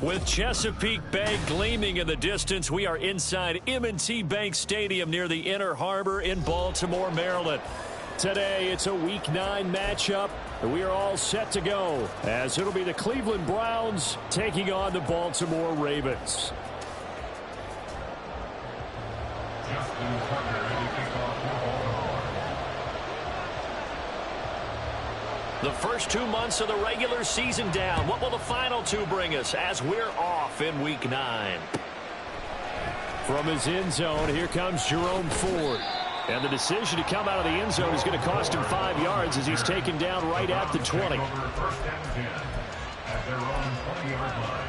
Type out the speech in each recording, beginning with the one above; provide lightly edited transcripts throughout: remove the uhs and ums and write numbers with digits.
With Chesapeake Bay gleaming in the distance, we are inside M&T Bank Stadium near the Inner Harbor in Baltimore, Maryland. Today, it's a Week 9 matchup, and we are all set to go, as it'll be the Cleveland Browns taking on the Baltimore Ravens. The first 2 months of the regular season down. What will the final 2 bring us as we're off in Week 9? From his end zone, here comes Jerome Ford. And the decision to come out of the end zone is going to cost him 5 yards as he's taken down right at the 20. First and 10 at their own 20-yard line.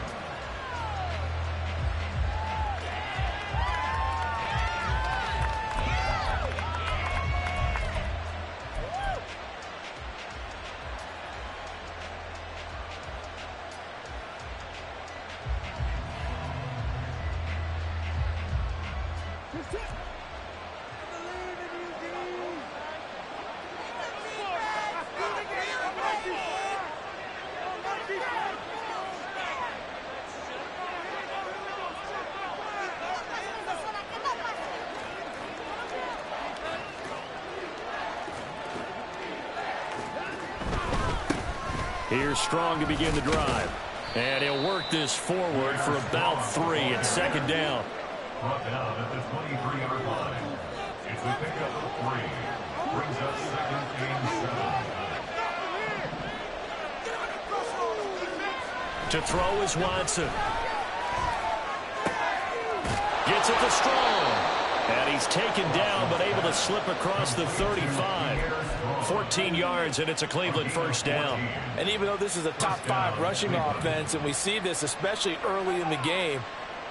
Here's Strong to begin the drive. And he'll work this forward for about 3 at second down. Brought down at the 23-yard line. It's a pickup of 3. Brings us second and 7. To throw is Watson. Gets it to Strong. And he's taken down, but able to slip across the 35. 14 yards, and it's a Cleveland first down. And even though this is a top 5 rushing offense, and we see this especially early in the game,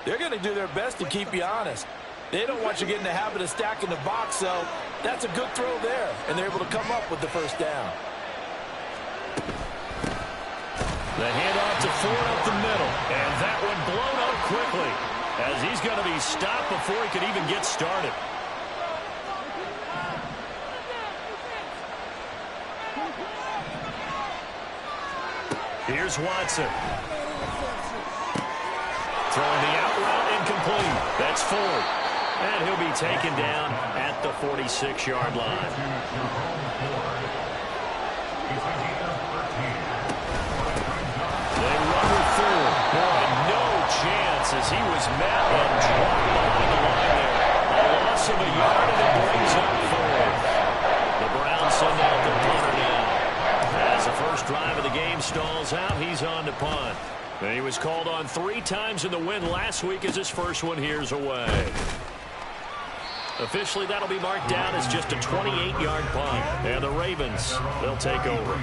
they're going to do their best to keep you honest. They don't want you getting the habit of stacking the box, so that's a good throw there, and they're able to come up with the first down. The handoff to Ford up the middle, and that one blown up quickly as he's going to be stopped before he could even get started. Here's Watson. Throwing the out route incomplete. That's Ford. And he'll be taken down at the 46-yard line. They run with Ford. Boy, no chance as he was met and dropped behind the line there. A loss of a yard, and it brings up Ford. The Browns send out their punter now. As the first drive of the game stalls out, he's on to punt. And he was called on 3 times in the win last week as his first one here's away. Officially, that'll be marked down as just a 28-yard punt. And the Ravens, they'll take over.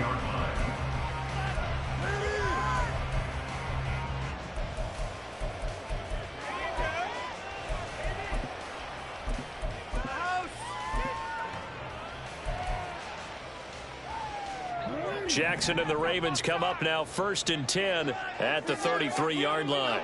Jackson and the Ravens come up now first and 10 at the 33-yard line.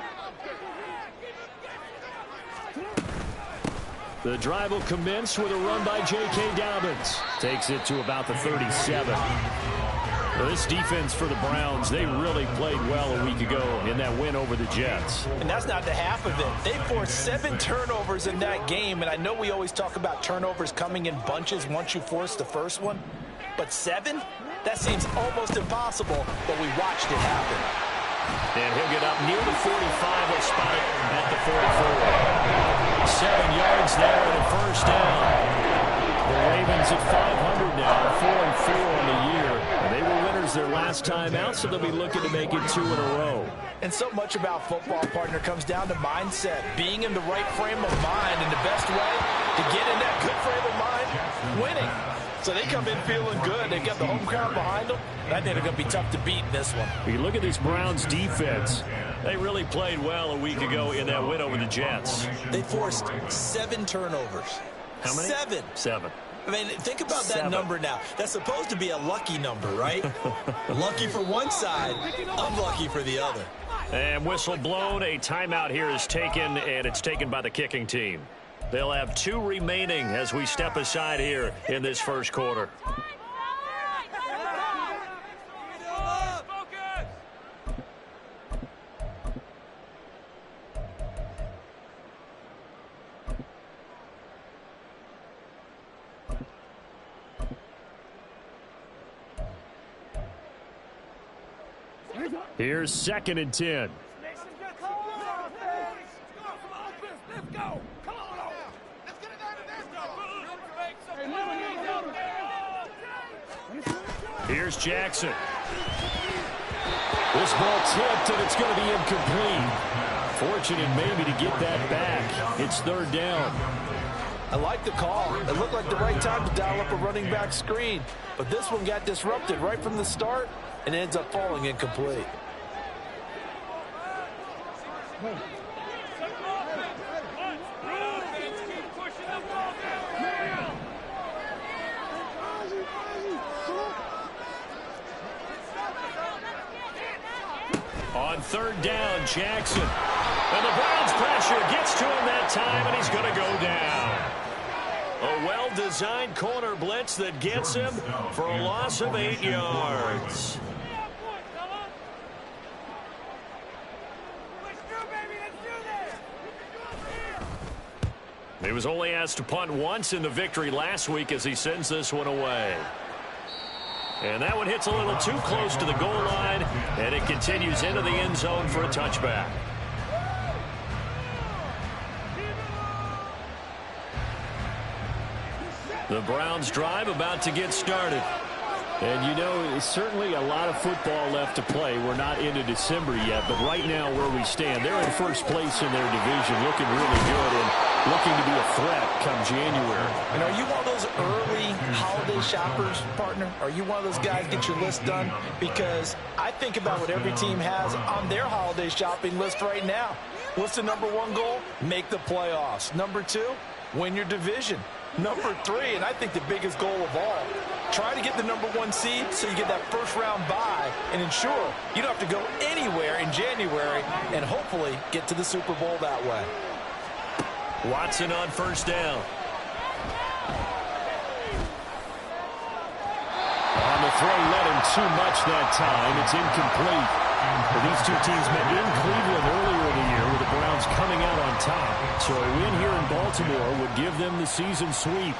The drive will commence with a run by J.K. Dobbins. Takes it to about the 37. Well, this defense for the Browns, they really played well a week ago in that win over the Jets. And that's not the half of it. They forced 7 turnovers in that game, and I know we always talk about turnovers coming in bunches once you force the first one, but 7? That seems almost impossible, but we watched it happen. And he'll get up near the 45. He'll spot it at the 44. 7 yards there and a first down. The Ravens at 500 now, 4-4 on the year. And they were winners their last time out, so they'll be looking to make it 2 in a row. And so much about football, partner, comes down to mindset. Being in the right frame of mind, and the best way to get in that good frame of mind, winning. So they come in feeling good. They've got the home crowd behind them. I think they're going to be tough to beat in this one. You look at this Browns defense. They really played well a week ago in that win over the Jets. They forced 7 turnovers. How many? 7. I mean, think about that number now. That's supposed to be a lucky number, right? Lucky for one side, unlucky for the other. And whistle blown. A timeout here is taken, and it's taken by the kicking team. They'll have 2 remaining as we step aside here in this first quarter. Here's 2nd and 10. Here's Jackson. This ball tipped, and it's going to be incomplete. Fortunate maybe to get that back. It's 3rd down. I like the call. It looked like the right time to dial up a running back screen. But this one got disrupted right from the start and ends up falling incomplete. On 3rd down, Jackson. And the Browns pressure gets to him that time, and he's going to go down. A well-designed corner blitz that gets him for a loss of 8 yards. He was only asked to punt once in the victory last week as he sends this one away. And that one hits a little too close to the goal line, and it continues into the end zone for a touchback. The Browns drive about to get started. And, you know, certainly a lot of football left to play. We're not into December yet, but right now where we stand, they're in first place in their division, looking really good and looking to be a threat come January. And are you one of those early holiday shoppers, partner? Are you one of those guys get your list done? Because I think about what every team has on their holiday shopping list right now. What's the #1 goal? Make the playoffs. #2, win your division. #3, and I think the biggest goal of all, try to get the #1 seed so you get that first-round bye and ensure you don't have to go anywhere in January and hopefully get to the Super Bowl that way. Watson on 1st down. On the throw, let him too much that time. It's incomplete. Well, these two teams met in Cleveland earlier in the year with the Browns coming out on top. So a win here in Baltimore would give them the season sweep.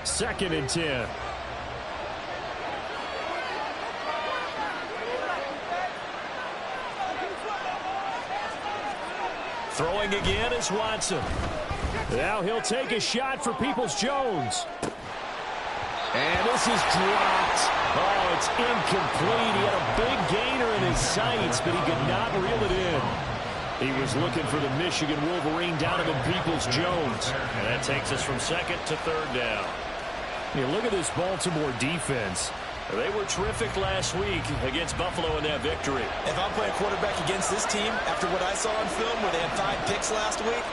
Second and 10. Throwing again is Watson. Now he'll take a shot for Peoples-Jones. And this is dropped. Oh, it's incomplete. He had a big gainer in his sights, but he could not reel it in. He was looking for the Michigan Wolverine, Donovan Peoples-Jones. And that takes us from 2nd to 3rd down. You look at this Baltimore defense. They were terrific last week against Buffalo in that victory. If I'm playing quarterback against this team, after what I saw on film where they had 5 picks last week,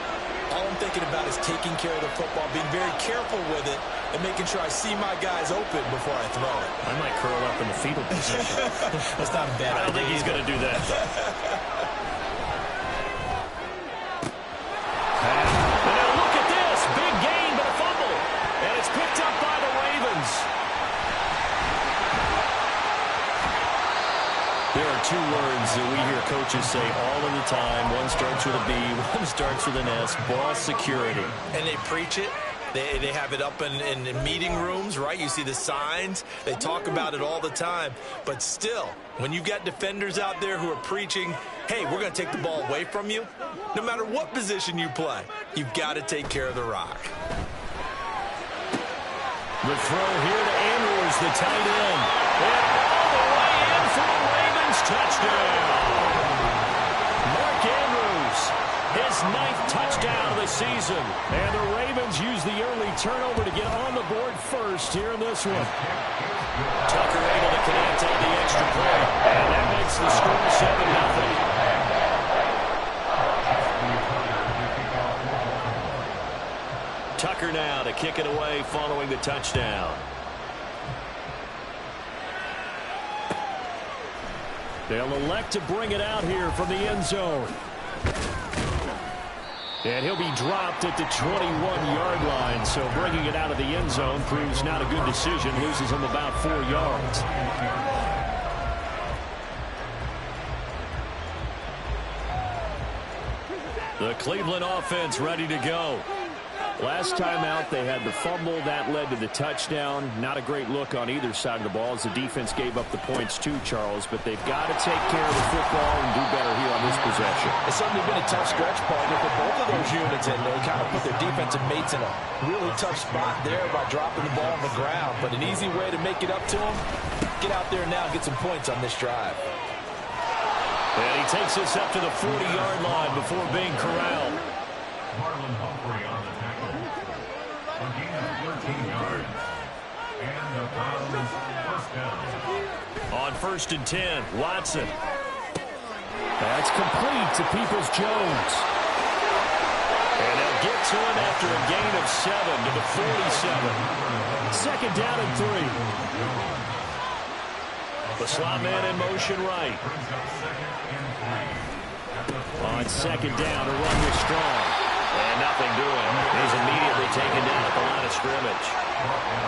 all I'm thinking about is taking care of the football, being very careful with it, and making sure I see my guys open before I throw it. I might curl up in the fetal position. That's not a bad idea. I don't think he's going to do that. And now look at this. Big gain, but a fumble. And it's picked up by the Ravens. There are 2 words that we hear coaches say all of the time. One starts with a B, one starts with an S. Ball security. And they preach it. They have it up in meeting rooms, right? You see the signs. They talk about it all the time. But still, when you've got defenders out there who are preaching, hey, we're going to take the ball away from you, no matter what position you play, you've got to take care of the rock. The throw here to Andrews, the tight end. And all the way in for the Ravens touchdown. Mark Andrews, his 9th touchdown of the season. And the Ravens use the early turnover to get on the board first here in this one. Tucker able to connect on the extra play. And that makes the score 7-0. Tucker now to kick it away following the touchdown. They'll elect to bring it out here from the end zone. And he'll be dropped at the 21-yard line, so bringing it out of the end zone proves not a good decision, loses him about 4 yards. The Cleveland offense ready to go. Last time out, they had the fumble. That led to the touchdown. Not a great look on either side of the ball as the defense gave up the points too, Charles. But they've got to take care of the football and do better here on this possession. It's certainly been a tough stretch, partner, for both of those units, and they kind of put their defensive mates in a really tough spot there by dropping the ball on the ground. But an easy way to make it up to them, get out there now and get some points on this drive. And he takes us up to the 40-yard line before being corralled. Marlon Humphrey on the tackle. A gain of 13 yards. And the Browns first down. On 1st and 10, Watson. That's complete to Peoples-Jones. And they'll get to him after a gain of 7 to the 47. Second down and 3. The slot man in motion right. On second down, a run was strong. And nothing doing. He's immediately taken down at the line of scrimmage.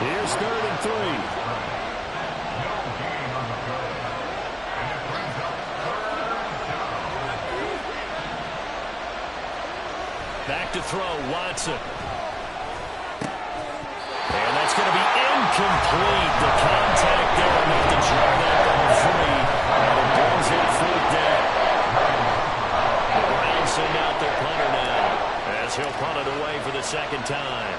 Here's 3rd and 3. Back to throw, Watson. And that's going to be incomplete. The contact there enough to drop that ball free. And it brings it 4th down. The Browns send out their punter now as he'll punt it away for the second time.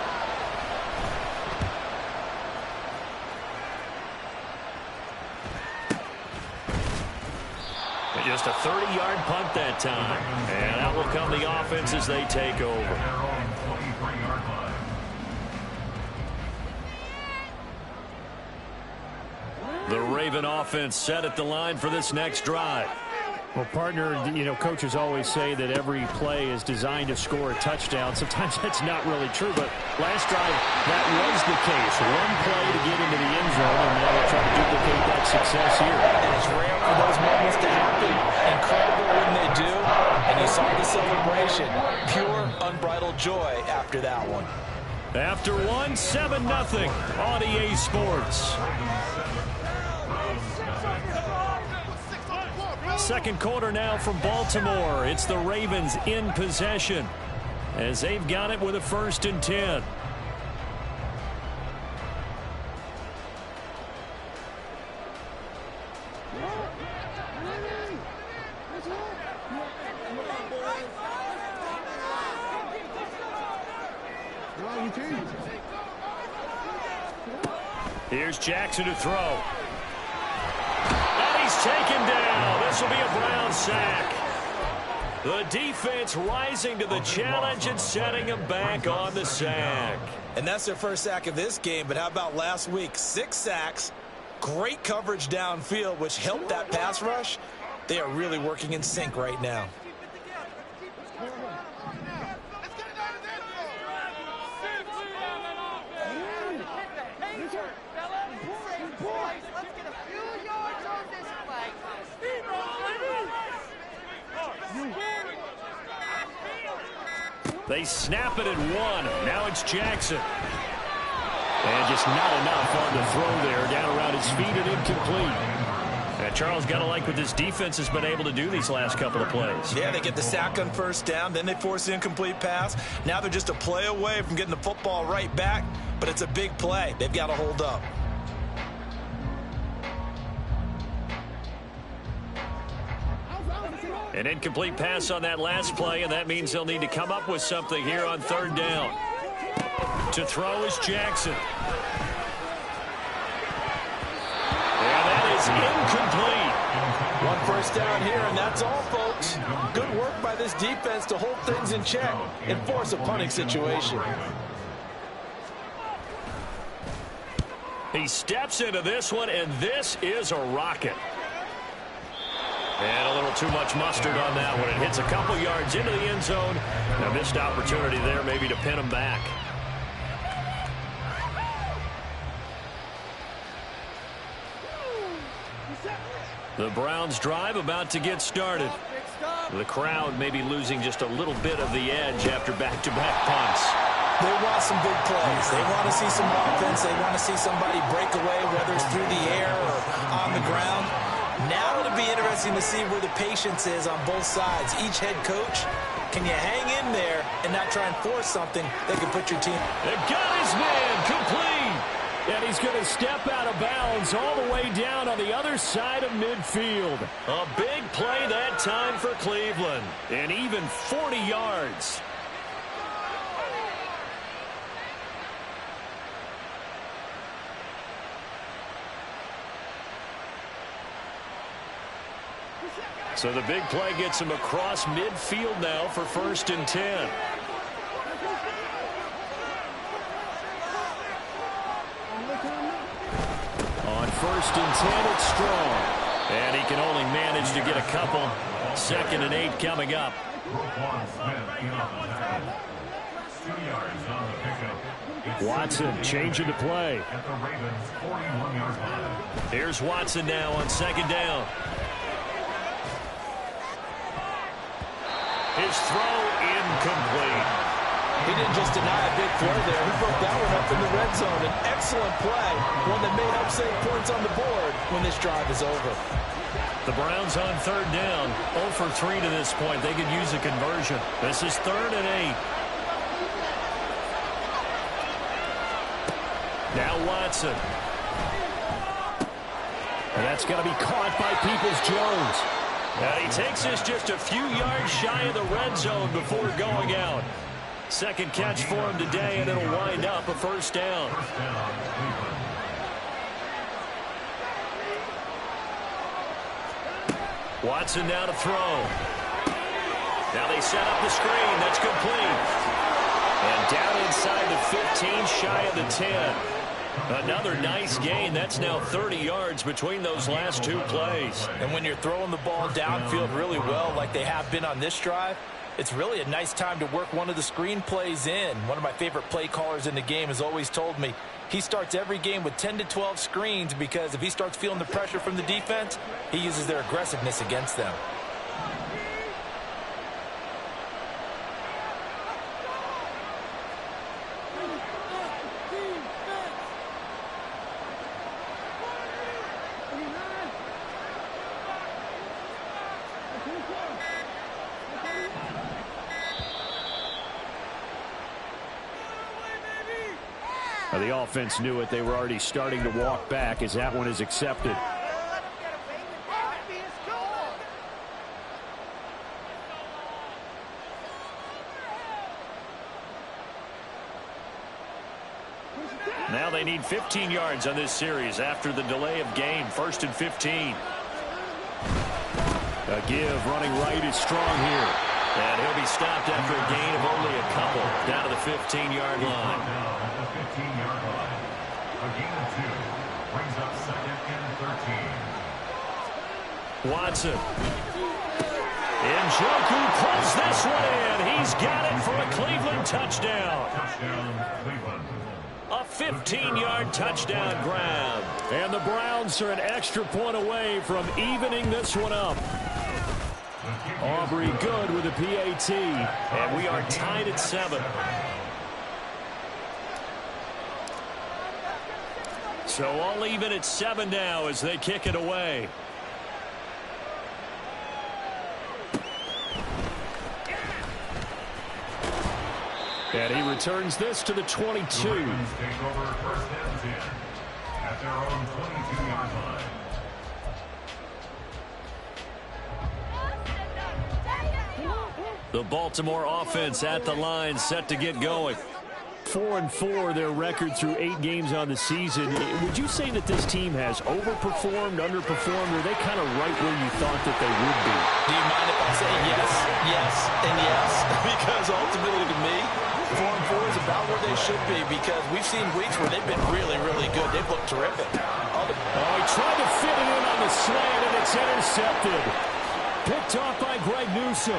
And just a 30-yard punt that time. And out will come the offense as they take over. The Raven offense set at the line for this next drive. Well, partner, you know, coaches always say that every play is designed to score a touchdown. Sometimes that's not really true, but last drive, that was the case. One play to get into the end zone, and now they'll try to duplicate that success here. And it's rare for those moments to happen. Incredible when they do. And you saw the celebration. Pure, unbridled joy after that one. After one, 7-0 on EA Sports. Second quarter now from Baltimore. It's the Ravens in possession as they've got it with a 1st and 10. Here's Jackson to throw. And he's taken down. This will be a Brown sack. The defense rising to the challenge and setting him back on the sack. And that's their first sack of this game, but how about last week? 6 sacks, great coverage downfield, which helped that pass rush. They are really working in sync right now. They snap it at 1. Now it's Jackson. And just not enough on the throw there. Down around his feet and incomplete. And Charles, got to like what this defense has been able to do these last couple of plays. Yeah, they get the sack on first down. Then they force the incomplete pass. Now they're just a play away from getting the football right back. But it's a big play. They've got to hold up. An incomplete pass on that last play, and that means they'll need to come up with something here on 3rd down. To throw is Jackson. And that is incomplete. 1 first down here, and that's all, folks. Good work by this defense to hold things in check and force a punting situation. He steps into this one, and this is a rocket. And a little too much mustard on that one. It hits a couple yards into the end zone. A missed opportunity there maybe to pin him back. The Browns drive about to get started. The crowd may be losing just a little bit of the edge after back-to-back punts. They want some big plays. They want to see some offense. They want to see somebody break away, whether it's through the air or on the ground. Now it'll be interesting to see where the patience is on both sides. Each head coach Can you hang in there and not try and force something that could put your team? They got his man complete. And he's going to step out of bounds all the way down on the other side of midfield. A big play that time for Cleveland. And even 40 yards. So the big play gets him across midfield now for 1st and 10. On 1st and 10, it's Strong. And he can only manage to get a couple. 2nd and 8 coming up. Watson changing to play. Here's Watson now on 2nd down. His throw incomplete. He didn't just deny a big play there. He broke that one up in the red zone. An excellent play. One that made upside points on the board when this drive is over. The Browns on 3rd down. 0 for 3 to this point. They could use a conversion. This is 3rd and 8. Now Watson. And that's going to be caught by Peoples-Jones. And he takes this just a few yards shy of the red zone before going out. 2nd catch for him today, and it'll wind up a 1st down. Watson now to throw. Now they set up the screen. That's complete. And down inside the 15, shy of the 10. Another nice gain. That's now 30 yards between those last 2 plays. And when you're throwing the ball downfield really well like they have been on this drive, it's really a nice time to work one of the screen plays in. One of my favorite play callers in the game has always told me he starts every game with 10 to 12 screens because if he starts feeling the pressure from the defense, he uses their aggressiveness against them. The offense knew it. They were already starting to walk back as that one is accepted. Now they need 15 yards on this series after the delay of game. 1st and 15. A give running right is Strong here. And he'll be stopped after a gain of only a couple down to the 15-yard line. A gain of 2 brings up 2nd and 13. Watson. Njoku pulls this one in. He's got it for a Cleveland touchdown. Touchdown, Cleveland. A 15-yard touchdown grab. And the Browns are an extra point away from evening this one up. Aubrey good with a PAT. And we are tied at 7. So all even at 7 now as they kick it away. And he returns this to the 22. Take over 1st and 10 at their own 22-yard line. The Baltimore offense at the line, set to get going. 4-4 their record through 8 games on the season. Would you say that this team has overperformed, underperformed, or are they kind of right where you thought that they would be? Do you mind if I say yes, yes, and yes? Because ultimately to me, 4-4 is about where they should be because we've seen weeks where they've been really, really good. They've looked terrific. Oh, he tried to fit it in on the slant, and it's intercepted. Picked off by Greg Newsome.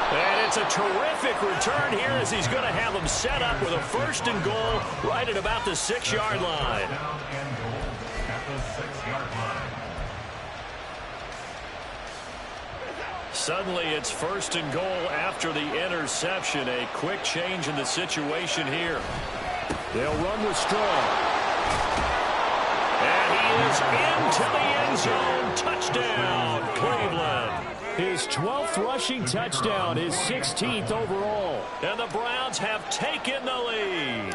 And it's a terrific return here as he's going to have them set up with a 1st and goal right at about the 6-yard line. Down and goal at the 6-yard line. Suddenly it's 1st and goal after the interception. A quick change in the situation here. They'll run with Strong. And he is into the end zone. Touchdown, Cleveland. His 12th rushing touchdown, his 16th overall. And the Browns have taken the lead.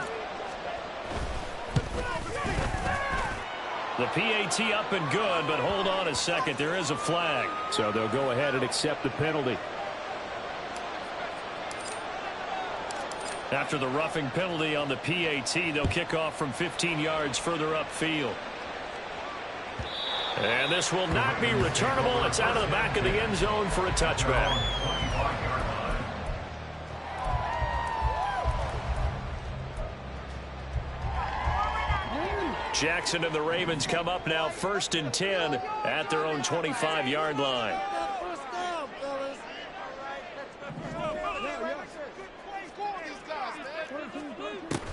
The PAT up and good, but hold on a second. There is a flag. So they'll go ahead and accept the penalty. After the roughing penalty on the PAT, they'll kick off from 15 yards further upfield. And this will not be returnable. It's out of the back of the end zone for a touchback. Jackson and the Ravens come up now 1st and 10 at their own 25-yard line.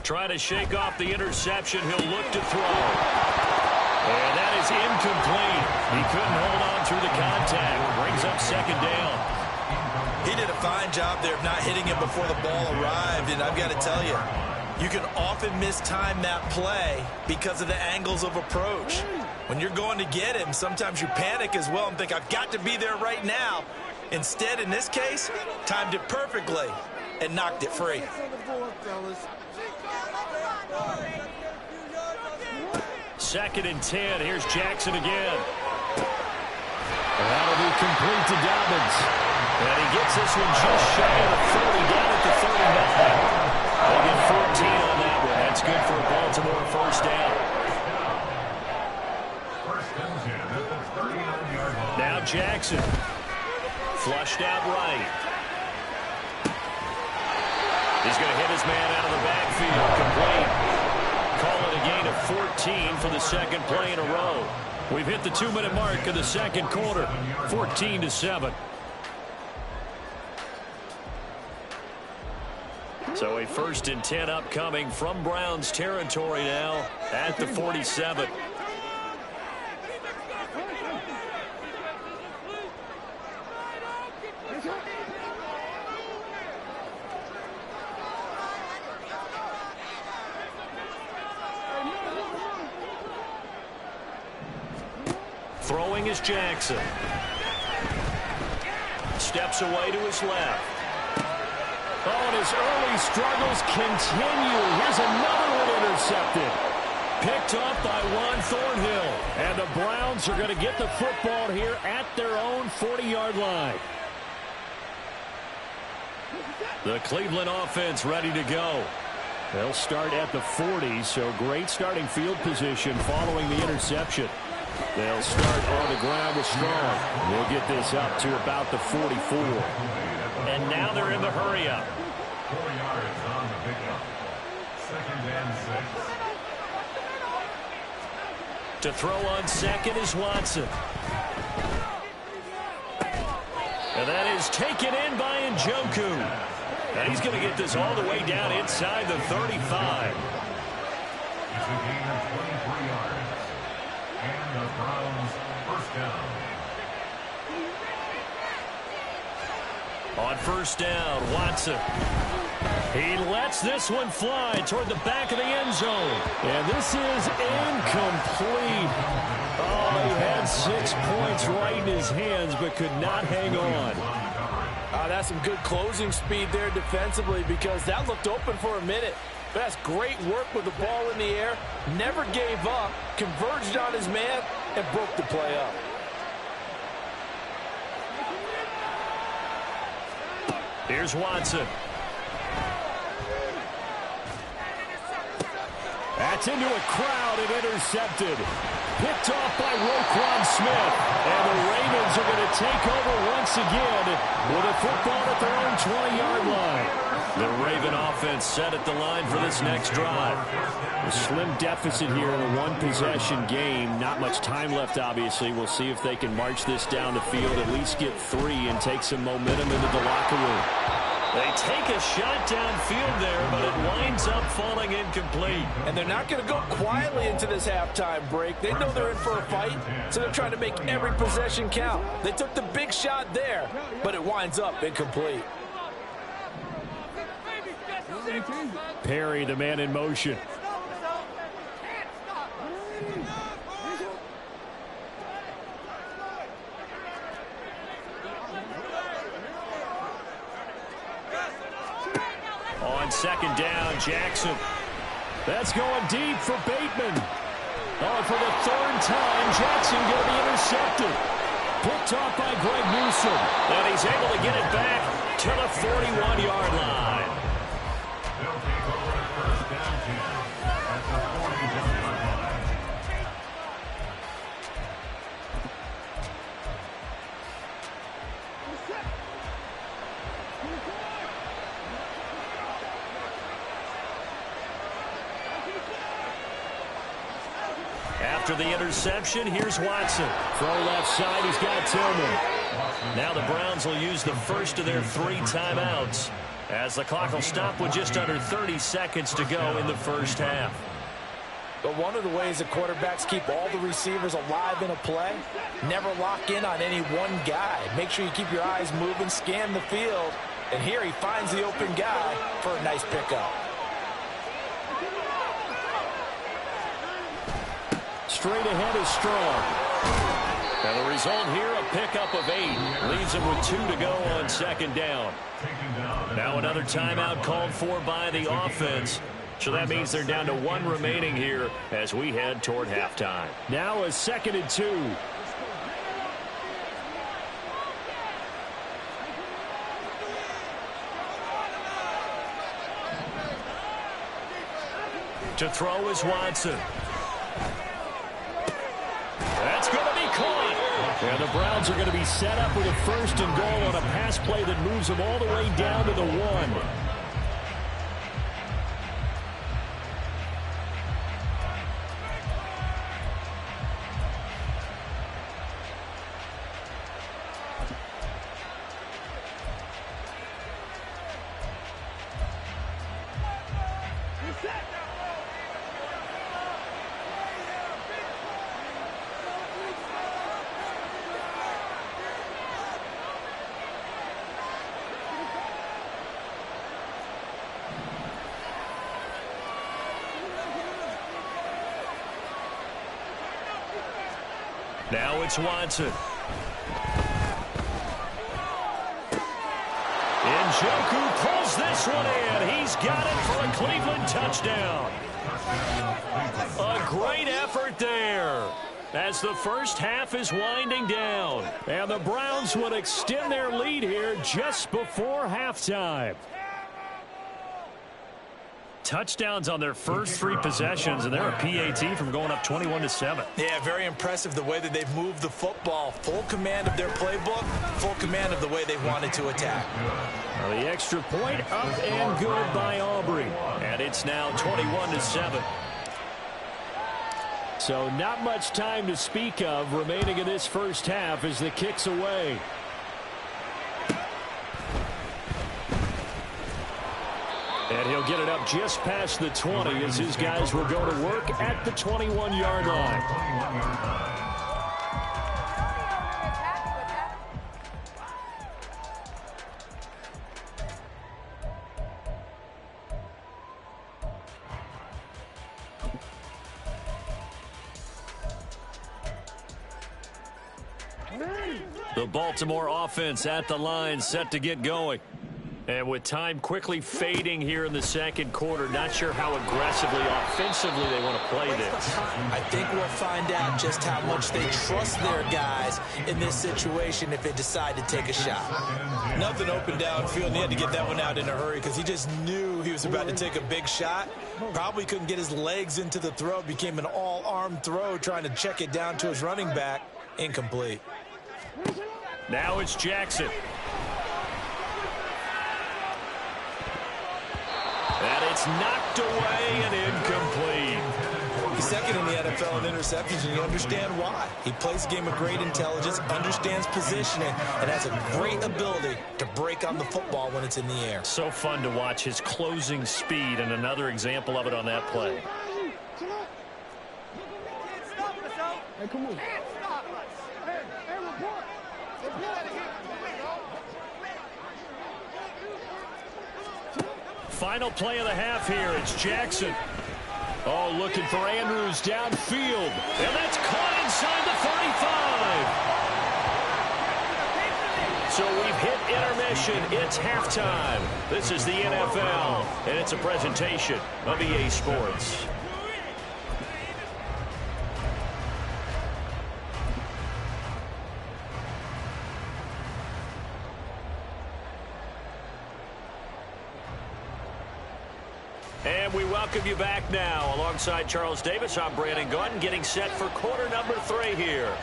Trying to shake off the interception. He'll look to throw. And that is incomplete. He couldn't hold on through the contact. Brings up 2nd down. He did a fine job there of not hitting him before the ball arrived. And I've got to tell you, you can often mistime that play because of the angles of approach. When you're going to get him, sometimes you panic as well and think, I've got to be there right now. Instead, in this case, timed it perfectly and knocked it free. 2nd and 10. Here's Jackson again. That'll be complete to Dobbins. And he gets this one just shy of the 30, down at the 39. They'll get 14 on that one. That's good for a Baltimore 1st down. Now Jackson. Flushed out right. He's going to hit his man out of the backfield. Complete. Call it a gain of 14 for the 2nd play in a row. We've hit the 2-minute mark of the 2nd quarter. 14-7. So a 1st and 10 upcoming from Browns territory now at the 47. Throwing is Jackson. Steps away to his left. Oh, and his early struggles continue. Here's another one intercepted. Picked off by Juan Thornhill. And the Browns are going to get the football here at their own 40-yard line. The Cleveland offense ready to go. They'll start at the 40, so great starting field position following the interception. They'll start on the ground with Strong. We'll get this up to about the 44. And now they're in the hurry-up. 4 yards on the pickup. 2nd and 6. To throw on 2nd is Watson. And that is taken in by Njoku. And he's going to get this all the way down inside the 35. It's a gain of 23 yards. And the Browns 1st down. On 1st down, Watson. He lets this one fly toward the back of the end zone. And this is incomplete. Oh, he had 6 points right in his hands, but could not hang on. That's some good closing speed there defensively, because that looked open for a minute. But that's great work with the ball in the air. Never gave up, converged on his man, and broke the play up. Here's Watson. That's into a crowd and intercepted. Picked off by Roquan Smith. And the Ravens are going to take over once again with a football at their own 20-yard line. The Raven offense set at the line for this next drive. A slim deficit here in a one-possession game. Not much time left, obviously. We'll see if they can march this down the field, at least get 3, and take some momentum into the locker room. They take a shot downfield there, but it winds up falling incomplete. And they're not going to go quietly into this halftime break. They know they're in for a fight, so they're trying to make every possession count. They took the big shot there, but it winds up incomplete. Perry, the man in motion. on second down. Jackson. That's going deep for Bateman. Oh, for the third time, Jackson going to be intercepted. Picked off by Greg Newsome. And he's able to get it back to the 41-yard line. They'll take over at first down 10 at the 41-yard line. After the interception, here's Watson. Throw left side, he's got Tillman. Now the Browns will use the first of their 3 timeouts, as the clock will stop with just under 30 seconds to go in the first half. But one of the ways that quarterbacks keep all the receivers alive in a play, never lock in on any one guy. Make sure you keep your eyes moving, scan the field, and here he finds the open guy for a nice pickup. Straight ahead is Strong. And the result here, a pickup of 8. Leaves him with 2 to go on second down. Now another timeout called for by the offense. So that means they're down to 1 remaining here as we head toward halftime. Now a 2nd and 2. To throw is Watson. That's going to be caught. And the Browns are going to be set up with a 1st and goal on a pass play that moves them all the way down to the 1. Now it's Watson. Njoku pulls this one in. He's got it for a Cleveland touchdown. A great effort there as the first half is winding down. And the Browns would extend their lead here just before halftime. Touchdowns on their first 3 possessions, and they're a PAT from going up 21-7. Yeah, very impressive the way that they've moved the football. Full command of their playbook, full command of the way they wanted to attack. Well, the extra point up and good by Aubrey. And it's now 21-7. So not much time to speak of remaining in this first half as the kick's away. And he'll get it up just past the 20 as his guys will go to work at the 21-yard line. The Baltimore offense at the line, set to get going. And with time quickly fading here in the second quarter, not sure how aggressively, offensively they want to play this. I think we'll find out just how much they trust their guys in this situation if they decide to take a shot. Nothing open downfield, and he had to get that one out in a hurry because he just knew he was about to take a big shot. Probably couldn't get his legs into the throw. Became an all-arm throw trying to check it down to his running back. Incomplete. Now it's Jackson. And it's knocked away and incomplete. He's second in the NFL in interceptions, and you understand why. He plays a game of great intelligence, understands positioning, and has a great ability to break on the football when it's in the air. So fun to watch his closing speed, and another example of it on that play. Hey, come on. Final play of the half here. It's Jackson. Oh, looking for Andrews downfield. And that's caught inside the 35. So So we've hit intermission. It's halftime. This is the NFL, and it's a presentation of EA Sports. And we welcome you back now. Alongside Charles Davis, I'm Brandon Gaudin, getting set for quarter number 3 here.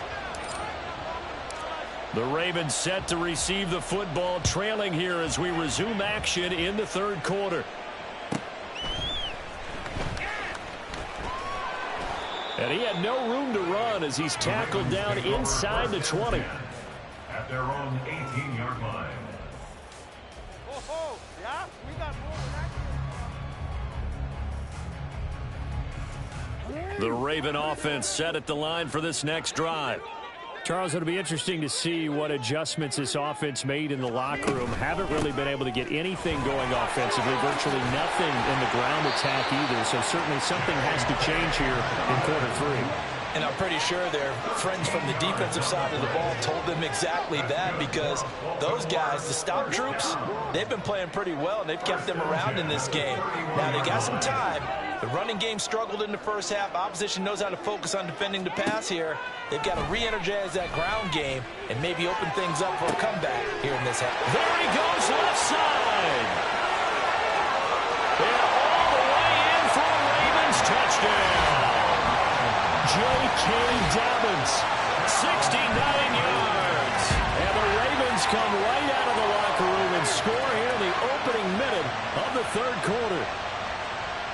The Ravens set to receive the football, trailing here as we resume action in the third quarter. And he had no room to run as he's tackled down inside the 20. At their own 18-yard line. Yeah, we got more than that. The Raven offense set at the line for this next drive. Charles, it'll be interesting to see what adjustments this offense made in the locker room. Haven't really been able to get anything going offensively, virtually nothing in the ground attack either. So certainly something has to change here in quarter 3. And I'm pretty sure their friends from the defensive side of the ball told them exactly that, because those guys, the stop troops, they've been playing pretty well, and they've kept them around in this game. Now, they got some time. The running game struggled in the first half. Opposition knows how to focus on defending the pass here. They've got to re-energize that ground game and maybe open things up for a comeback here in this half. There he goes, left side. And all the way in for a Ravens touchdown. J.K. Dobbins, 69 yards. And the Ravens come right out of the locker room and score here in the opening minute of the third quarter.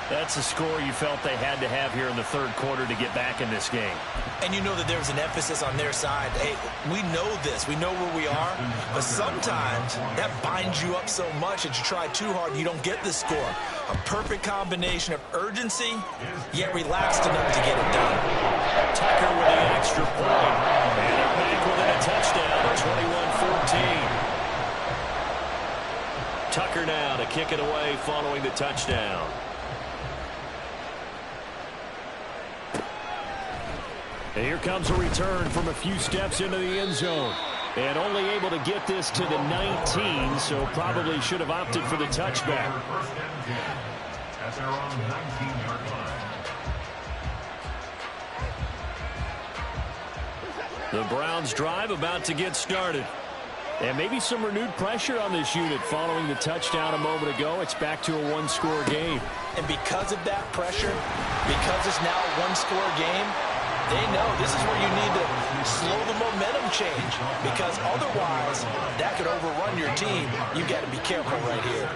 That's a score you felt they had to have here in the third quarter to get back in this game. And you know that there's an emphasis on their side. Hey, we know this. We know where we are. But sometimes that binds you up so much that you try too hard, you don't get the score. A perfect combination of urgency, yet relaxed enough to get it done. Tucker with the extra point. And they're back within a touchdown at 21-14. Tucker now to kick it away following the touchdown. And here comes a return from a few steps into the end zone. And only able to get this to the 19, so probably should have opted for the touchback. At their own 19-yard line. The Browns drive about to get started. And maybe some renewed pressure on this unit following the touchdown a moment ago. It's back to a one-score game. And because of that pressure, because it's now a one-score game, they know this is where you need to slow the momentum change, because otherwise that could overrun your team. You've got to be careful right here.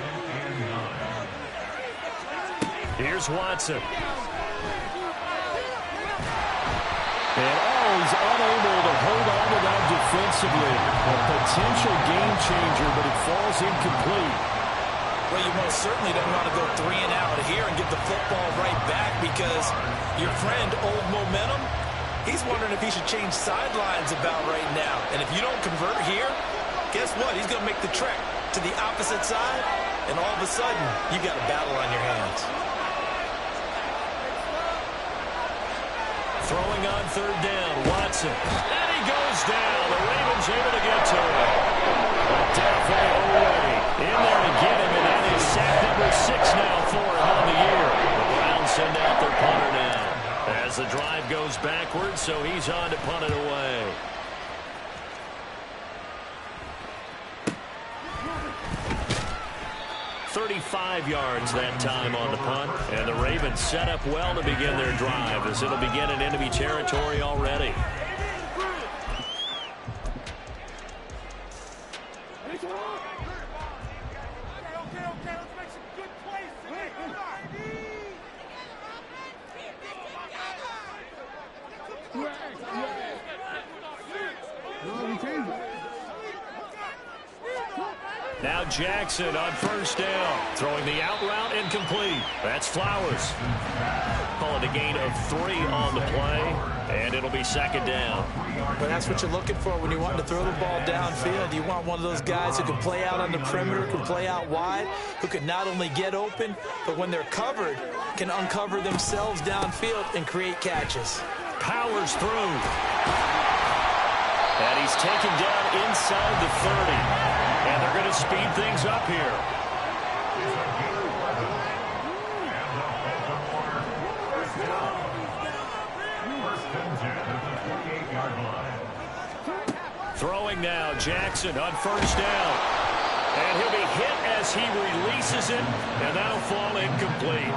Here's Watson. And he's unable to hold on to that defensively. A potential game changer, but it falls incomplete. Well, you most certainly don't want to go 3 and out here and get the football right back, because your friend, Old Momentum, he's wondering if he should change sidelines about right now. And if you don't convert here, guess what? He's going to make the trek to the opposite side, and all of a sudden, you got a battle on your hands. Throwing on third down, Watson. And he goes down. The Ravens able to get to him. Definitely away. In there to get him, and that is sack number 6 now for him on the year. The Browns send out their punter now. As the drive goes backwards, so he's on to punt it away. .35 yards that time on the punt. And the Ravens set up well to begin their drive, as it'll begin in enemy territory already. Now Jackson on first down. Throwing the out route, incomplete. That's Flowers. Call it a gain of 3 on the play, and it'll be second down. But that's what you're looking for when you want to throw the ball downfield. You want one of those guys who can play out on the perimeter, can play out wide, who can not only get open, but when they're covered, can uncover themselves downfield and create catches. Powers through. And he's taken down inside the 30. And they're going to speed things up here. Throwing now, Jackson on first down. And he'll be hit as he releases it, and that'll fall incomplete.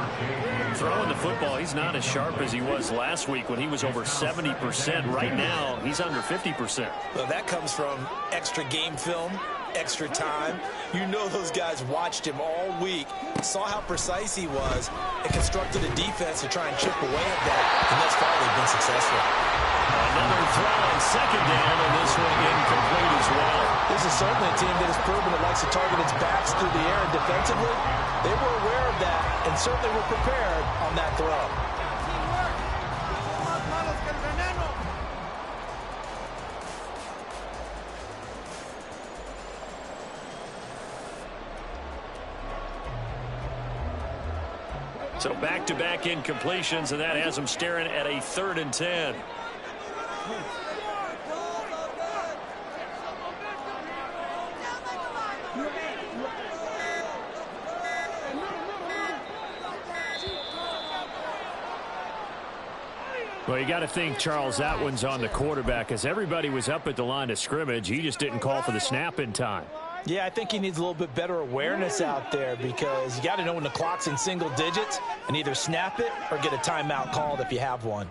Throwing the football, he's not as sharp as he was last week when he was over 70%. Right now, he's under 50%. Well, that comes from extra game film, extra time. You know those guys watched him all week, saw how precise he was, and constructed a defense to try and chip away at that, and thus far they've been successful. Another throw on second down, and this one incomplete as well. This is certainly a team that has proven it likes to target its backs through the air, and defensively, they were aware of that and certainly were prepared on that throw. So back-to-back incompletions, and that has them staring at a 3rd and 10. Well, you got to think, Charles, that one's on the quarterback, as everybody was up at the line of scrimmage. He just didn't call for the snap in time. Yeah, I think he needs a little bit better awareness out there, because you got to know when the clock's in single digits and either snap it or get a timeout called if you have one.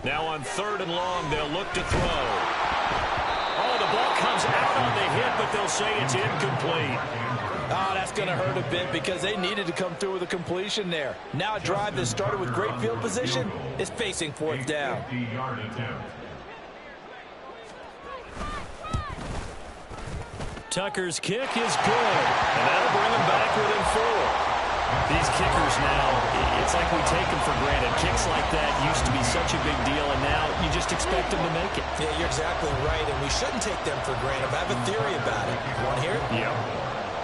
Now on 3rd and long, they'll look to throw. Oh, the ball comes out on the hit, but they'll say it's incomplete. Oh, that's going to hurt a bit because they needed to come through with a completion there. Now a drive that started with great field position is facing 4th down. Tucker's kick is good, and that'll bring him back within 4. These kickers now, it's like we take them for granted. Kicks like that used to be such a big deal, and now you just expect them to make it. Yeah, you're exactly right, and we shouldn't take them for granted. I have a theory about it. You want to hear it? Yeah.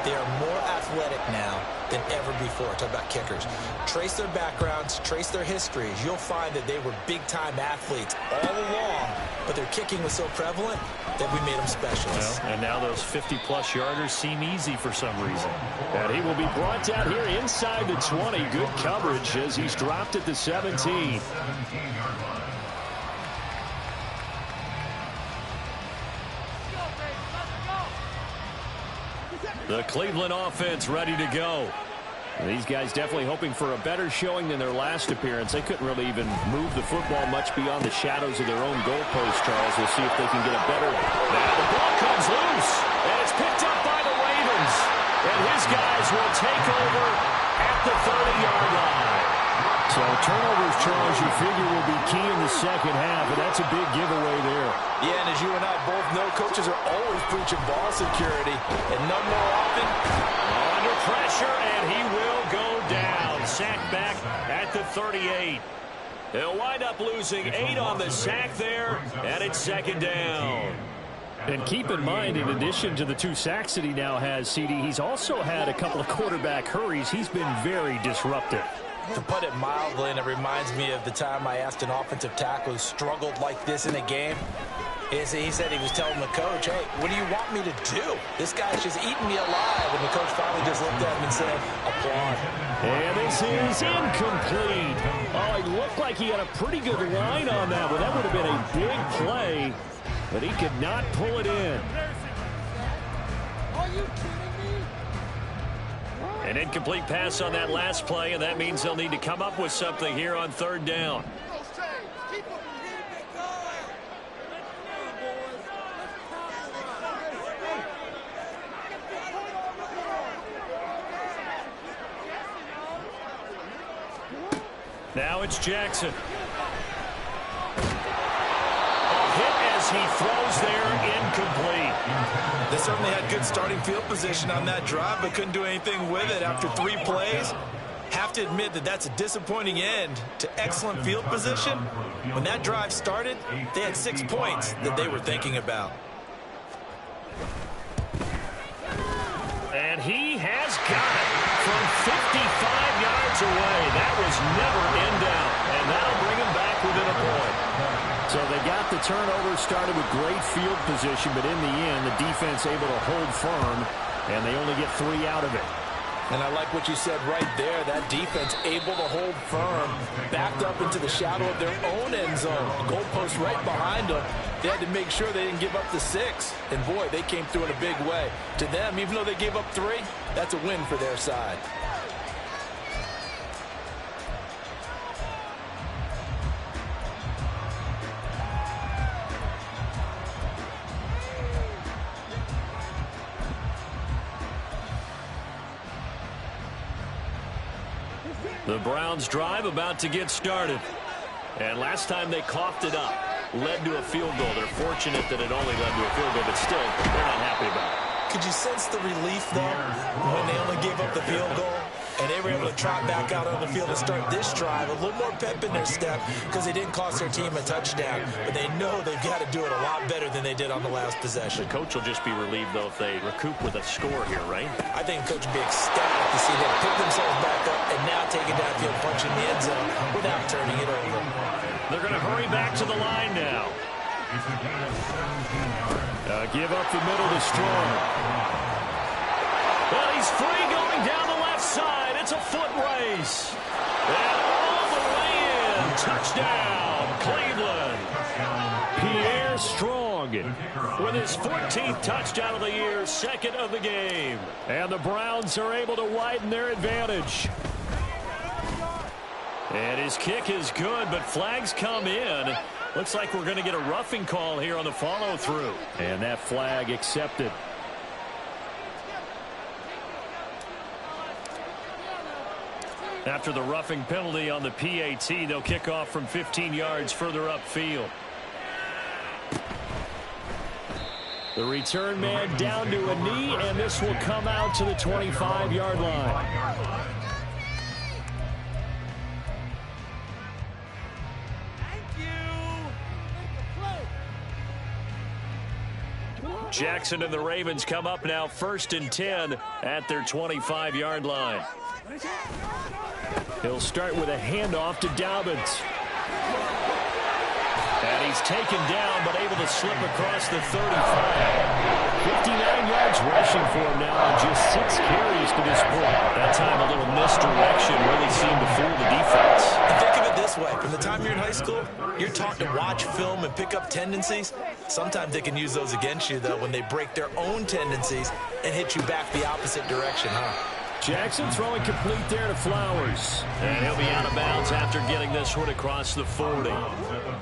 They are more athletic now than ever before. Talk about kickers. Trace their backgrounds, trace their histories. You'll find that they were big-time athletes all along, but their kicking was so prevalent that we made them specialists. Well, and now those 50-plus yarders seem easy for some reason. And he will be brought down here inside the 20. Good coverage as he's dropped at the 17. The Cleveland offense ready to go. These guys definitely hoping for a better showing than their last appearance. They couldn't really even move the football much beyond the shadows of their own goalpost, Charles. We'll see if they can get a better... Now the ball comes loose, and it's picked up by the Ravens. And his guys will take over at the 30-yard line. So turnovers, Charles, you figure will be key in the second half, and that's a big giveaway there. Yeah, and as you and I both know, coaches are always preaching ball security, and none more often. Under pressure, and he will go down. Sacked back at the 38. They'll wind up losing 8 on the sack there, and it's 2nd down. And keep in mind, in addition to the 2 sacks that he now has, CD, he's also had a couple of quarterback hurries. He's been very disruptive. To put it mildly, and it reminds me of the time I asked an offensive tackle who struggled like this in a game. He said he was telling the coach, hey, what do you want me to do? This guy's just eating me alive. And the coach finally just looked at him and said, applaud. And this is incomplete. Oh, it looked like he had a pretty good line on that one. That would have been a big play, but he could not pull it in. Are you kidding me? An incomplete pass on that last play, and that means they'll need to come up with something here on 3rd down. Now it's Jackson. Hit as he throws there, incomplete. They certainly had good starting field position on that drive, but couldn't do anything with it after 3 plays. Have to admit that that's a disappointing end to excellent field position. When that drive started, they had 6 points that they were thinking about. And he has got it from 55 yards away. That was never in doubt, and that'll bring him back within a point. So they got the turnover started with great field position, but in the end, the defense able to hold firm, and they only get 3 out of it. And I like what you said right there. That defense able to hold firm, backed up into the shadow of their own end zone. A goalpost right behind them. They had to make sure they didn't give up the 6. And, boy, they came through in a big way. To them, even though they gave up 3, that's a win for their side. The Browns drive about to get started. And last time they coughed it up, led to a field goal. They're fortunate that it only led to a field goal, but still, they're not happy about it. Could you sense the relief, though, when they only gave up the field goal? And they were able to trot back out on the field and start this drive. A little more pep in their step because they didn't cost their team a touchdown. But they know they've got to do it a lot better than they did on the last possession. The coach will just be relieved, though, if they recoup with a score here, right? I think the coach will be ecstatic to see them pick themselves back up and now take it downfield, punch in the end zone without turning it over. They're going to hurry back to the line now. Give up the middle to Strong. Well, he's free going down the left side. It's a foot race. And all the way in. Touchdown, Cleveland. Pierre Strong with his 14th touchdown of the year, 2nd of the game. And the Browns are able to widen their advantage. And his kick is good, but flags come in. Looks like we're going to get a roughing call here on the follow-through. And that flag accepted. After the roughing penalty on the PAT, they'll kick off from 15 yards further upfield. The return man down to a knee, and this will come out to the 25-yard line. Jackson and the Ravens come up now 1st and 10 at their 25-yard line. He'll start with a handoff to Dobbins. And he's taken down, but able to slip across the 35. 59 yards rushing for him now on just 6 carries to this point. That time a little misdirection really seemed to fool the defense. And think of it this way. From the time you're in high school, you're taught to watch film and pick up tendencies. Sometimes they can use those against you, though, when they break their own tendencies and hit you back the opposite direction, huh? Jackson throwing complete there to Flowers. And he'll be out of bounds after getting this one across the 40.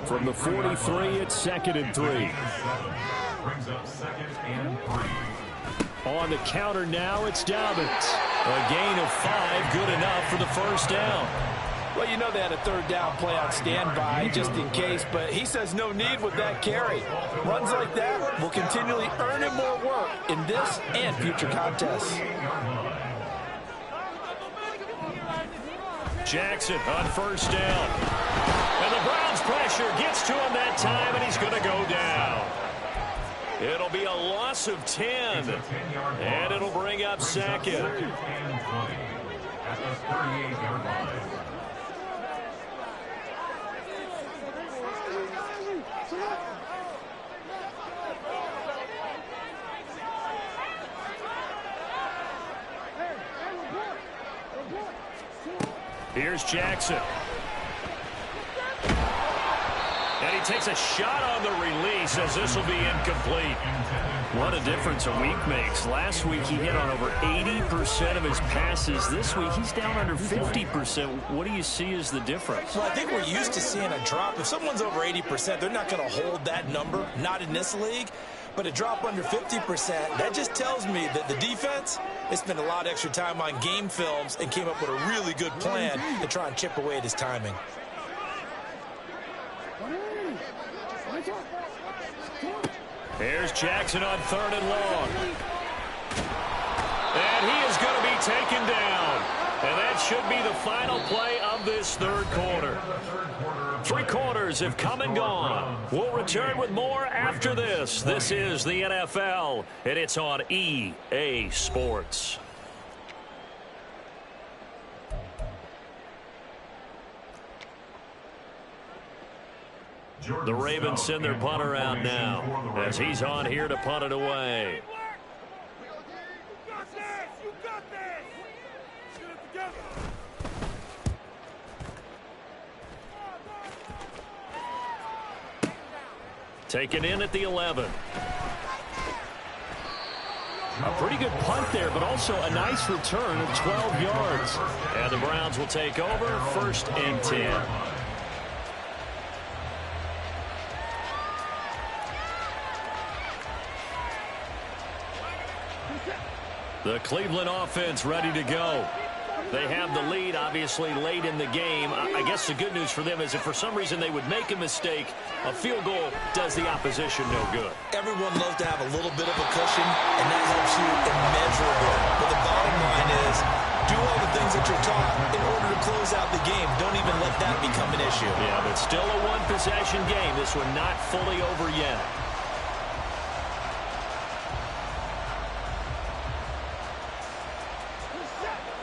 From the 43, it's 2nd and 3. Brings up 2nd and 3. On the counter now, it's Dobbins. A gain of 5, good enough for the first down. Well, you know they had a 3rd down play on standby just in case, but he says no need with that carry. Runs like that will continually earn him more work in this and future contests. Jackson on 1st down. And the Browns pressure gets to him that time, and he's going to go down. It'll be a loss of 10, and it'll bring up 2nd. At the 38-yard line. Here's Jackson. And he takes a shot on the release as this will be incomplete. What a difference a week makes. Last week he hit on over 80% of his passes. This week he's down under 50%. What do you see as the difference? Well, I think we're used to seeing a drop. If someone's over 80%, they're not going to hold that number, not in this league. But a drop under 50%, that just tells me that the defense, they spent a lot of extra time on game films and came up with a really good plan to try and chip away at his timing. Here's Jackson on 3rd and long. And he is going to be taken down. And that should be the final play of this third quarter. 3 quarters have come and gone. We'll return with more after this. This is the NFL, and it's on EA Sports. The Ravens send their punter out now as he's on here to punt it away. Taken in at the 11. A pretty good punt there, but also a nice return of 12 yards. And the Browns will take over, 1st and 10. The Cleveland offense ready to go. They have the lead, obviously, late in the game. I guess the good news for them is if for some reason they would make a mistake, a field goal does the opposition no good. Everyone loves to have a little bit of a cushion, and that helps you immeasurably. But the bottom line is, do all the things that you're taught in order to close out the game. Don't even let that become an issue. Yeah, but still a one-possession game. This one not fully over yet.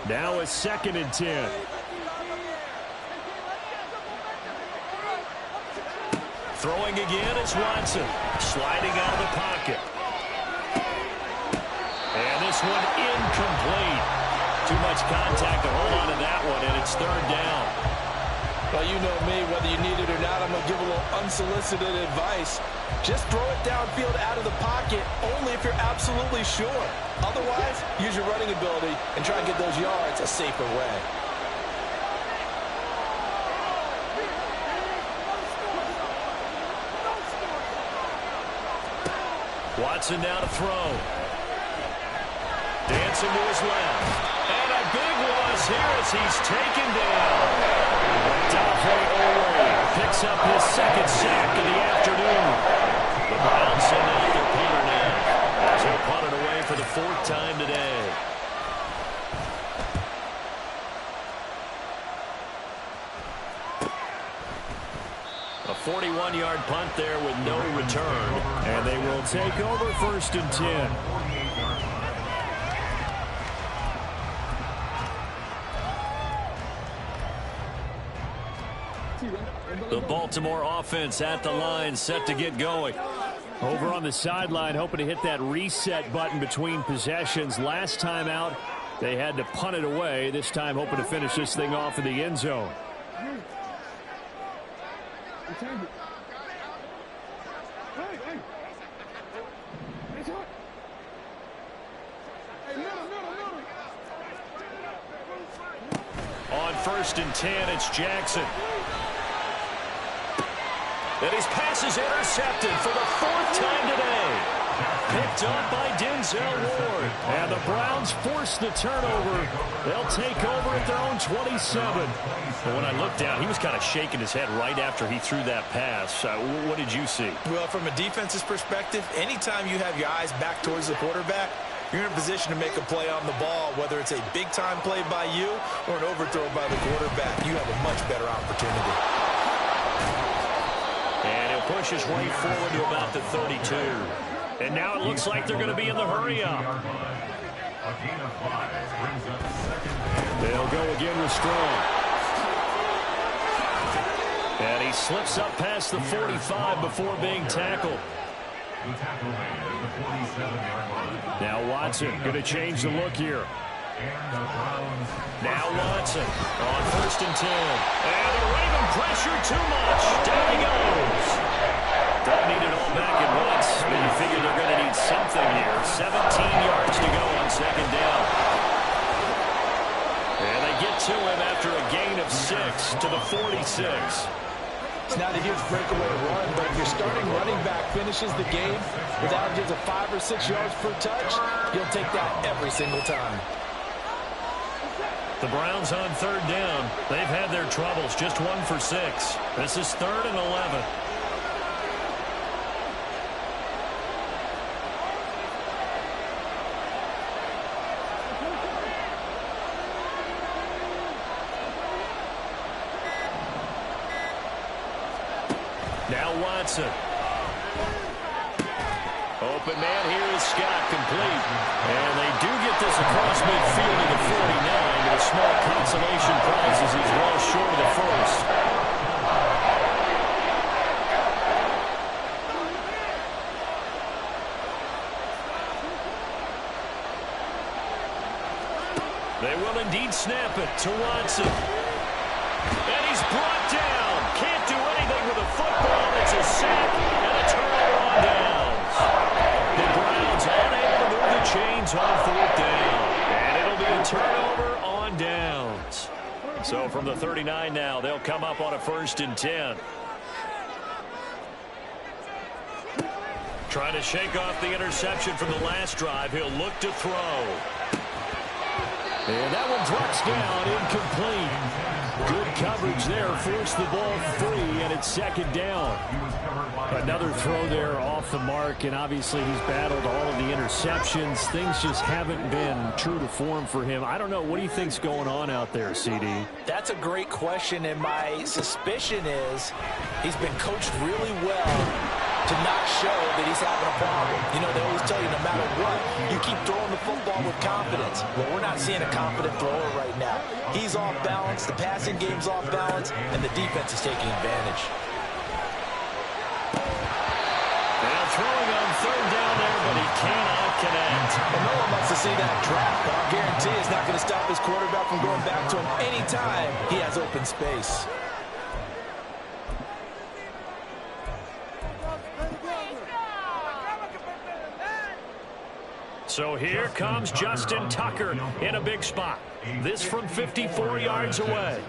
Now a 2nd and 10. Throwing again, it's Watson. Sliding out of the pocket. And this one incomplete. Too much contact to hold on to that one, and it's 3rd down. Well, you know me, whether you need it or not, I'm going to give a little unsolicited advice. Just throw it downfield out of the pocket only if you're absolutely sure. Otherwise, use your running ability and try and get those yards a safer way. Watson now to throw. Dancing to his left. And a big loss here as he's taken down. Picks up his 2nd sack of the afternoon. The Browns send out their punter now as he'll punt it away for the 4th time today. A 41-yard punt there with no return. And they will take over 1st and 10. The Baltimore offense at the line, set to get going. Over on the sideline, hoping to hit that reset button between possessions. Last time out, they had to punt it away. This time, hoping to finish this thing off in the end zone. On 1st and 10, it's Jackson. And his pass is intercepted for the 4th time today. Picked up by Denzel Ward. And the Browns force the turnover. They'll take over at their own 27. But when I looked down, he was kind of shaking his head right after he threw that pass. What did you see? Well, from a defense's perspective, anytime you have your eyes back towards the quarterback, you're in a position to make a play on the ball, whether it's a big-time play by you or an overthrow by the quarterback. You have a much better opportunity. And he'll push his way forward to about the 32. And now it looks like they're going to be in the hurry-up. They'll go again with Strong. And he slips up past the 45 before being tackled. Now Watson going to change the look here. Now Watson on 1st and 10. And the Raven pressure too much. Down he goes. Don't need it all back at once, but you figure they're going to need something here. 17 yards to go on 2nd down. And they get to him after a gain of 6 to the 46. It's not a huge breakaway run, but if your starting running back finishes the game with averages of 5 or 6 yards per touch, you'll take that every single time. The Browns on 3rd down. They've had their troubles, just 1 for 6. This is 3rd and 11. Now Watson. Open man here is Scott, complete. And they do get this across midfield to the 49, but a small consolation prize as he's well short of the first. They will indeed snap it to Watson. And he's brought down. Can't do anything with a football. It's a sack and a turnover on downs. The Browns unable to move the chains on fourth down. And it'll be a turnover on downs. So from the 39 now, they'll come up on a 1st and 10. Trying to shake off the interception from the last drive. He'll look to throw. And that one drops down, incomplete. Good coverage there, forced the ball free, and it's 2nd down. Another throw there off the mark, and obviously he's battled all of the interceptions. Things just haven't been true to form for him. I don't know, what do you think's going on out there, CD? That's a great question, and my suspicion is he's been coached really well to not show that he's having a problem. You know, they always tell you no matter what, you keep throwing the football with confidence. Well, we're not seeing a confident thrower right now. He's off balance, the passing game's off balance, and the defense is taking advantage. Now throwing on 3rd down there, but he cannot connect. Well, no one wants to see that trap, but I guarantee it's not going to stop his quarterback from going back to him anytime he has open space. So here comes Justin Tucker in a big spot. This from 54 yards away.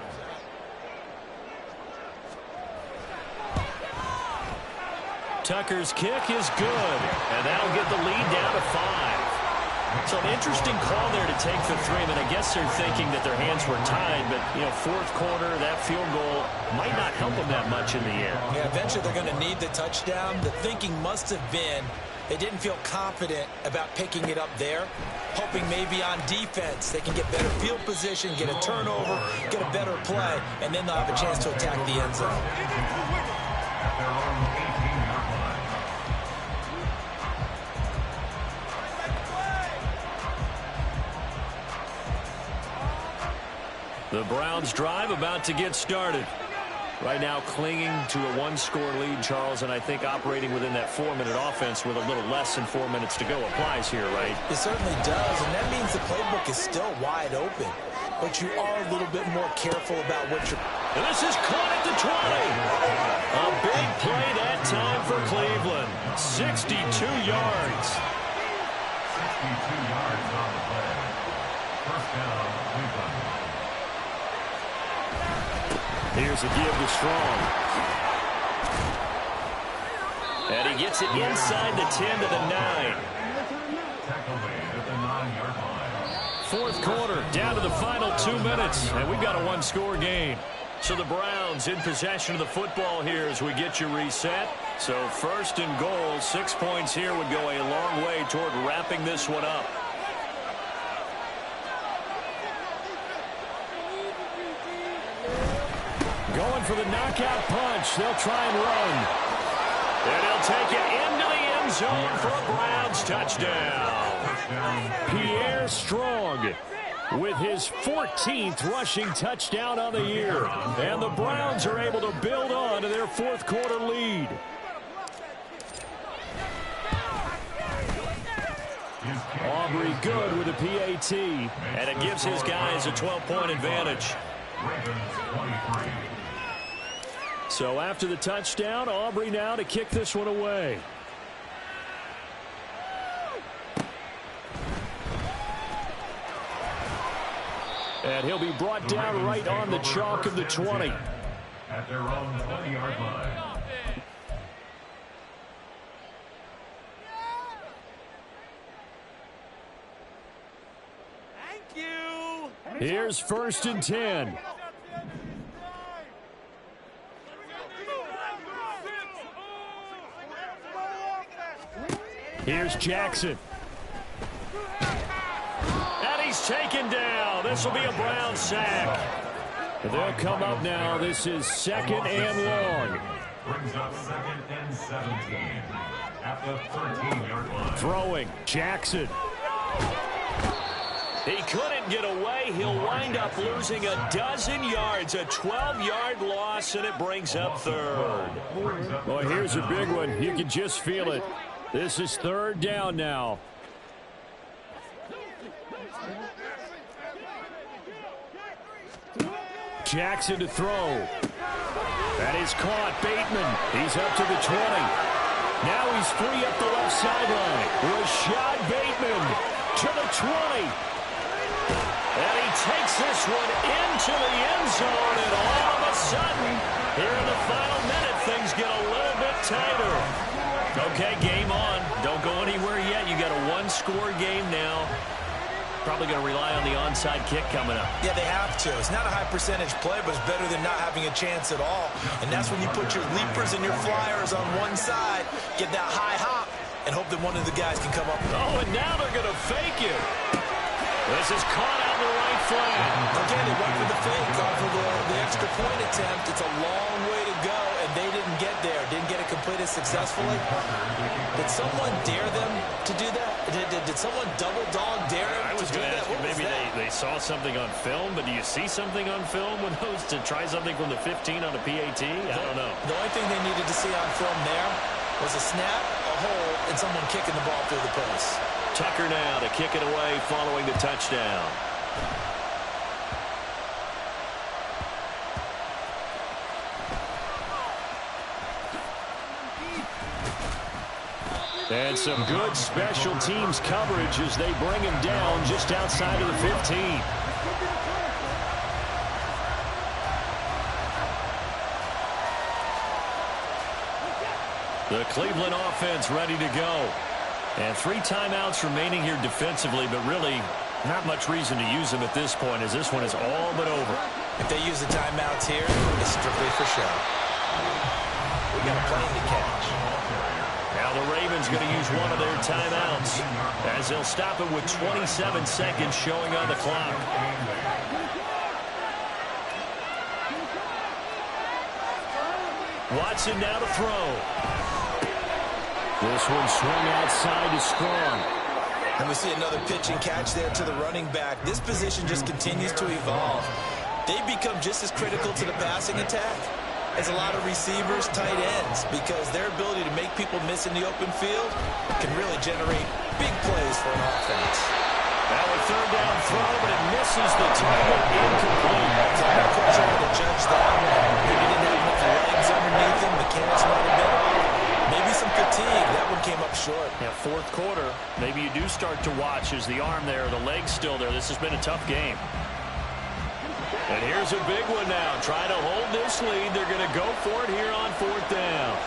Tucker's kick is good, and that'll get the lead down to 5. So an interesting call there to take the 3. I mean, I guess they're thinking that their hands were tied, but, you know, 4th quarter, that field goal might not help them that much in the end. Yeah, eventually they're going to need the touchdown. The thinking must have been they didn't feel confident about picking it up there, hoping maybe on defense they can get better field position, get a turnover, get a better play, and then they'll have a chance to attack the end zone. The Browns drive about to get started. Right now clinging to a 1-score lead, Charles, and I think operating within that 4-minute offense with a little less than 4 minutes to go applies here, right? It certainly does, and that means the playbook is still wide open. But you are a little bit more careful about what you're... And this is caught at the 20. A big play that time for Cleveland. 62 yards. 62 yards on the play. 1st down, Cleveland. Here's a give to Strong. And he gets it inside the 10 to the 9. Tackle made at the 9-yard line. 4th quarter, down to the final 2 minutes, and we've got a 1-score game. So the Browns in possession of the football here as we get you reset. So 1st and goal, 6 points here would go a long way toward wrapping this one up. Going for the knockout punch. They'll try and run. And he'll take it into the end zone for a Browns touchdown. Pierre Strong with his 14th rushing touchdown on the year. And the Browns are able to build on to their 4th quarter lead. Aubrey good with a PAT. And it gives his guys a 12-point advantage. So after the touchdown, Aubrey now to kick this one away. And he'll be brought down right on the chalk of the 20. At their own 20-yard line. Thank you. Here's 1st and 10. Here's Jackson. And he's taken down. This will be a Brown sack. They'll come up now. This is 2nd and long. Brings up 2nd and 17 at the 13-yard line. Throwing, Jackson. He couldn't get away. He'll wind up losing a dozen yards, a 12-yard loss, and it brings up 3rd. Well, here's a big one. You can just feel it. This is 3rd down now. Jackson to throw. That is caught. Bateman. He's up to the 20. Now he's free up the left sideline. Rashad Bateman to the 20. And he takes this one into the end zone, and all of a sudden, here in the final minute, things get a little bit tighter. Okay, game on. Don't go anywhere yet. You got a one-score game now. Probably going to rely on the onside kick coming up. Yeah, they have to. It's not a high-percentage play, but it's better than not having a chance at all. And that's when you put your leapers and your flyers on one side, get that high hop, and hope that one of the guys can come up. Oh, and now they're going to fake it. This is caught out in the right flag. Again, they went for the fake off of the extra point attempt. It's a long way to go, and they didn't get there. Didn't get it completed successfully. Did someone dare them to do that? Did someone double dog dare them to do that? Maybe they saw something on film, but do you see something on film with those to try something from the 15 on a PAT? I don't know. The only thing they needed to see on film there was a snap, a hole, and someone kicking the ball through the post. Tucker now to kick it away following the touchdown. And some good special teams coverage as they bring him down just outside of the 15. The Cleveland offense ready to go. And 3 timeouts remaining here defensively, but really not much reason to use them at this point as this one is all but over. If they use the timeouts here, it's strictly for show. We got a plane to catch. Now the Ravens going to use one of their timeouts as they'll stop it with 27 seconds showing on the clock. Watson now to throw. This one swung outside to Strong. And we see another pitch and catch there to the running back. This position just continues to evolve. They become just as critical to the passing attack as a lot of receivers, tight ends, because their ability to make people miss in the open field can really generate big plays for an offense. Now a 3rd down throw, but it misses the target, incomplete. It's a hard pressure to judge that one. Maybe didn't have enough legs underneath him. Mechanics might have been off. Maybe some fatigue. That one came up short. Yeah, 4th quarter. Maybe you do start to watch as the arm there, the leg's still there. This has been a tough game. And here's a big one now. Trying to hold this lead. They're going to go for it here on 4th down.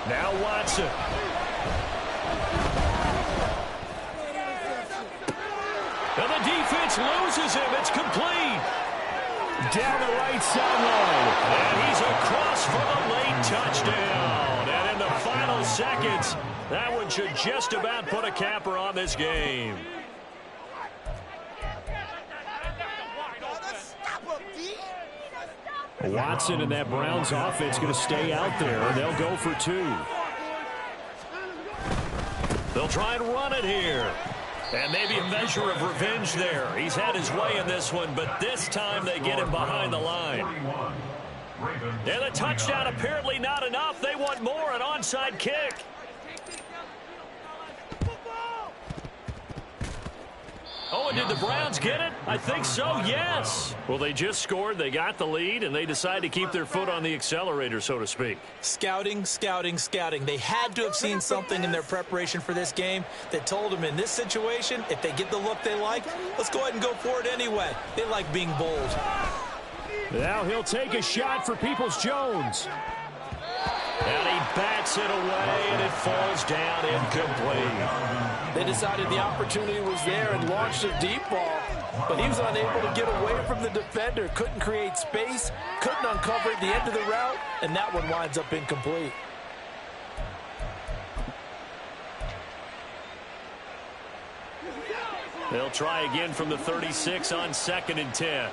Now Watson. And the defense loses him. It's complete. Down the right sideline. And he's across for the late touchdown. And in the final seconds, that one should just about put a capper on this game. Watson and that Browns offense going to stay out there. They'll go for 2. They'll try and run it here. And maybe a measure of revenge there. He's had his way in this one, but this time they get him behind the line. And the touchdown apparently not enough. They want more, an onside kick. Oh, and did the Browns get it? I think so, yes. Well, they just scored, they got the lead, and they decide to keep their foot on the accelerator, so to speak. Scouting, scouting, scouting. They had to have seen something in their preparation for this game that told them in this situation, if they get the look they like, let's go ahead and go for it anyway. They like being bold. Now he'll take a shot for Peoples-Jones. And he bats it away, and it falls down incomplete. They decided the opportunity was there and launched a deep ball, but he was unable to get away from the defender. Couldn't create space, couldn't uncover the end of the route, and that one winds up incomplete. They'll try again from the 36 on 2nd and 10.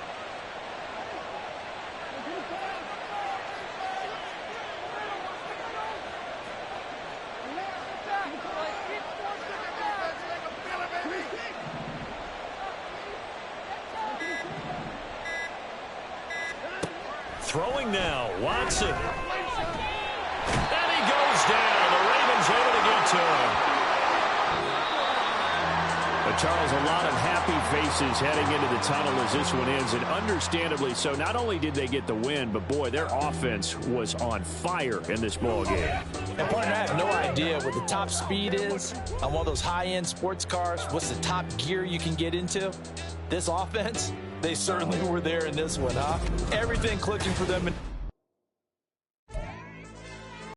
Throwing now, Watson. And he goes down. The Ravens able to get to him. But Charles, a lot of happy faces heading into the tunnel as this one ends, and understandably so. Not only did they get the win, but boy, their offense was on fire in this ball game. And partner, I have no idea what the top speed is on one of those high-end sports cars. What's the top gear you can get into? This offense, they certainly were there in this one, huh? Everything clicking for them.